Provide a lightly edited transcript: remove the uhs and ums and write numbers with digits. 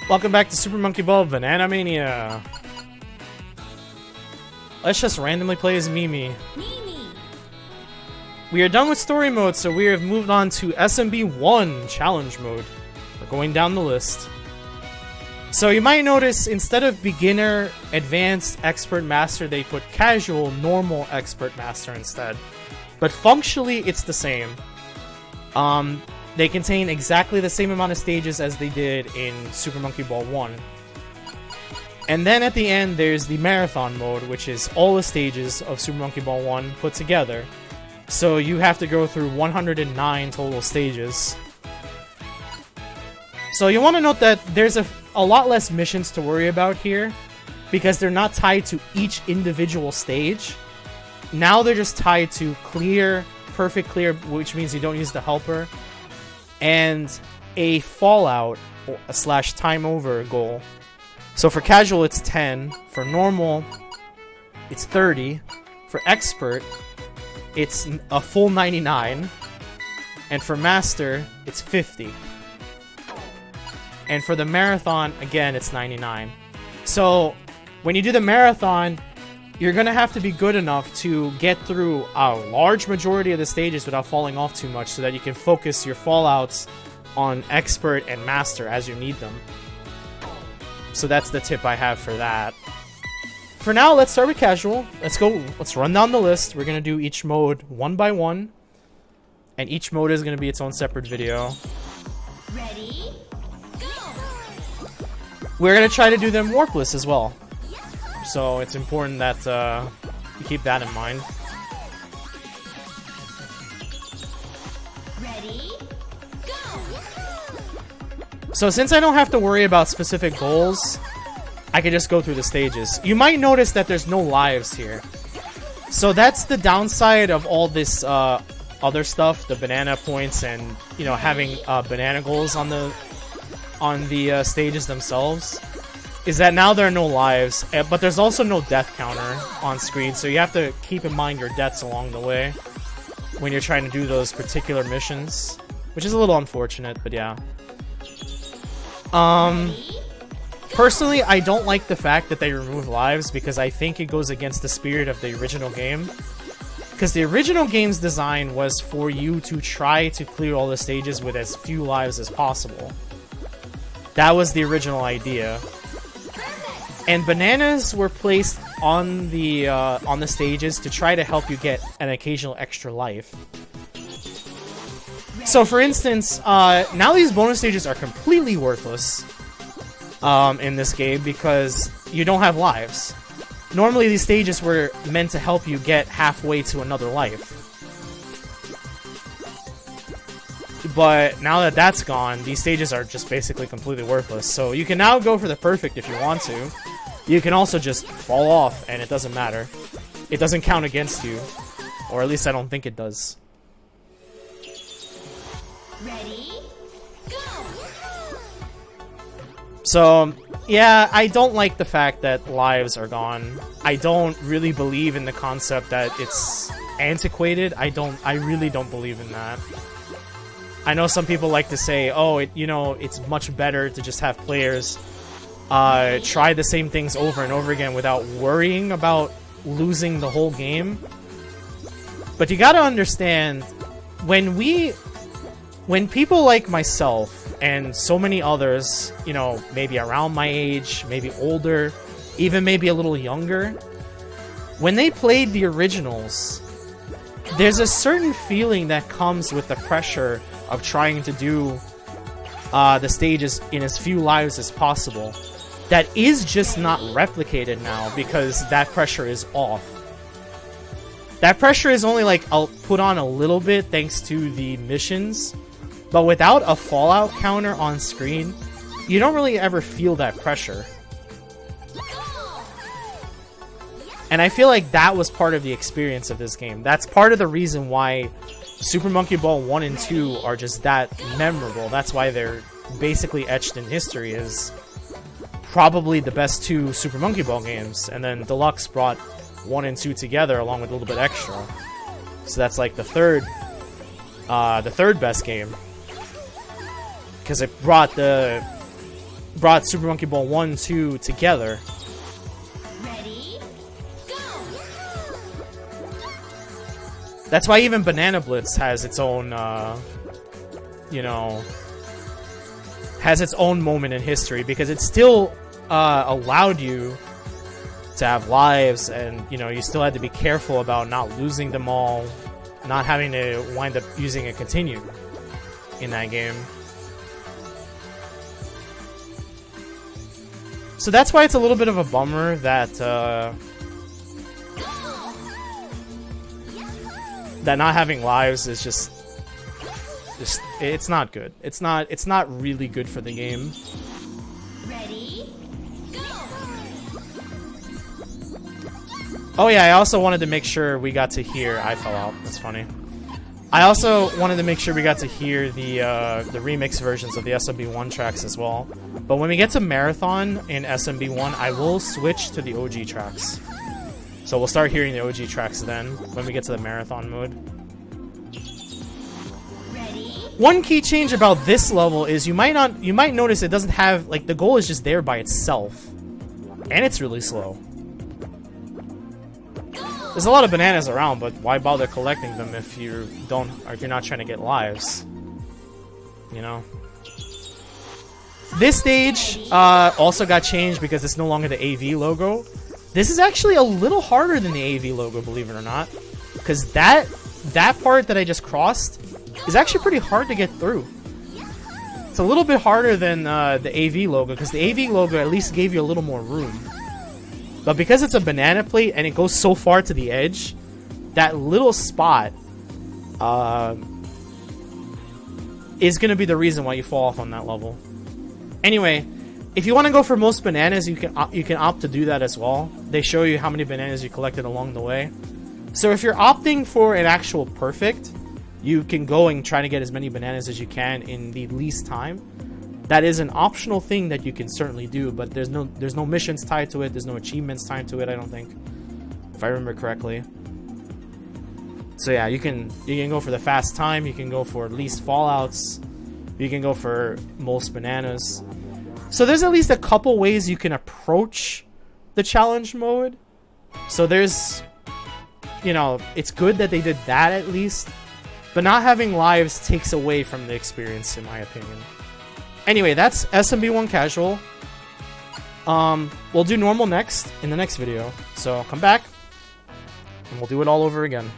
Welcome back to Super Monkey Ball Banana Mania. Let's just randomly play as Mimi. We are done with story mode, so we have moved on to SMB1 challenge mode. We're going down the list. So you might notice instead of beginner, advanced, expert, master, they put casual, normal, expert, master instead. But functionally, it's the same. They contain exactly the same amount of stages as they did in Super Monkey Ball 1. And then at the end, there's the marathon mode, which is all the stages of Super Monkey Ball 1 put together. So you have to go through 109 total stages. So you want to note that there's a lot less missions to worry about here, because they're not tied to each individual stage. Now they're just tied to clear, perfect clear, which means you don't use the helper, and a fallout / time over goal. So for casual it's 10, for normal it's 30, for expert it's a full 99, and for master it's 50. And for the marathon, again, it's 99. So when you do the marathon, you're going to have to be good enough to get through a large majority of the stages without falling off too much, so that you can focus your fallouts on expert and master as you need them. So that's the tip I have for that. For now, let's start with casual. Let's run down the list. We're going to do each mode one by one. And each mode is going to be its own separate video. Ready? Go! We're going to try to do them warpless as well. So it's important that you keep that in mind. Ready? Go! So since I don't have to worry about specific goals, I can just go through the stages. You might notice that there's no lives here. So that's the downside of all this other stuff, the banana points and, you know, having banana goals on the stages themselves, is that now there are no lives, but there's also no death counter on screen, so you have to keep in mind your deaths along the way when you're trying to do those particular missions, which is a little unfortunate, but yeah. Personally, I don't like the fact that they remove lives, because I think it goes against the spirit of the original game. Because the original game's design was for you to try to clear all the stages with as few lives as possible. That was the original idea. And bananas were placed on the stages to try to help you get an occasional extra life. So for instance, now these bonus stages are completely worthless in this game because you don't have lives. Normally these stages were meant to help you get halfway to another life. But now that that's gone, these stages are just basically completely worthless. So you can now go for the perfect if you want to. You can also just fall off and it doesn't matter. It doesn't count against you. Or at least I don't think it does. Ready? Go! So, yeah, I don't like the fact that lives are gone. I don't really believe in the concept that it's antiquated. I really don't believe in that. I know some people like to say, oh, it's much better to just have players try the same things over and over again without worrying about losing the whole game. But you gotta understand, when people like myself and so many others, you know, maybe around my age, maybe older, even maybe a little younger, when they played the originals, there's a certain feeling that comes with the pressure of trying to do the stages in as few lives as possible that is just not replicated now, because that pressure is off. That pressure is only like put on a little bit thanks to the missions, but without a fallout counter on screen, you don't really ever feel that pressure. And I feel like that was part of the experience of this game. That's part of the reason why Super Monkey Ball 1 and 2 are just that memorable. That's why they're basically etched in history as probably the best two Super Monkey Ball games. And then Deluxe brought 1 and 2 together along with a little bit extra. So that's like the third best game. Because it brought the brought Super Monkey Ball 1, 2 together. Ready, go! That's why even Banana Blitz has its own, you know, has its own moment in history, because it still allowed you to have lives, and, you know, you still had to be careful about not losing them all, not having to wind up using a continue in that game. So that's why it's a little bit of a bummer that that not having lives is just it's not good. It's not really good for the game. Ready, go! Oh yeah, I also wanted to make sure we got to hear. I fell out. That's funny. I also wanted to make sure we got to hear the remix versions of the SMB1 tracks as well. But when we get to Marathon in SMB1, I will switch to the OG tracks. So we'll start hearing the OG tracks then, when we get to the Marathon mode. Ready, One key change about this level is you might notice it doesn't have, like, the goal is just there by itself. And it's really slow. There's a lot of bananas around, but why bother collecting them if you don't, or if you're not trying to get lives? You know? This stage also got changed because it's no longer the AV logo. This is actually a little harder than the AV logo, believe it or not. Because that part that I just crossed is actually pretty hard to get through. It's a little bit harder than the AV logo, because the AV logo at least gave you a little more room. But because it's a banana plate and it goes so far to the edge, that little spot is going to be the reason why you fall off on that level. Anyway, if you want to go for most bananas, you can opt to do that as well. They show you how many bananas you collected along the way. So if you're opting for an actual perfect, you can go and try to get as many bananas as you can in the least time. That is an optional thing that you can certainly do, but there's no missions tied to it. There's no achievements tied to it, I don't think, if I remember correctly. So yeah, you can go for the fast time. You can go for least fallouts. You can go for most bananas. So there's at least a couple ways you can approach the challenge mode. So there's, you know, it's good that they did that at least, but not having lives takes away from the experience, in my opinion. Anyway, that's SMB1 Casual. We'll do normal next in the next video. So come back and we'll do it all over again.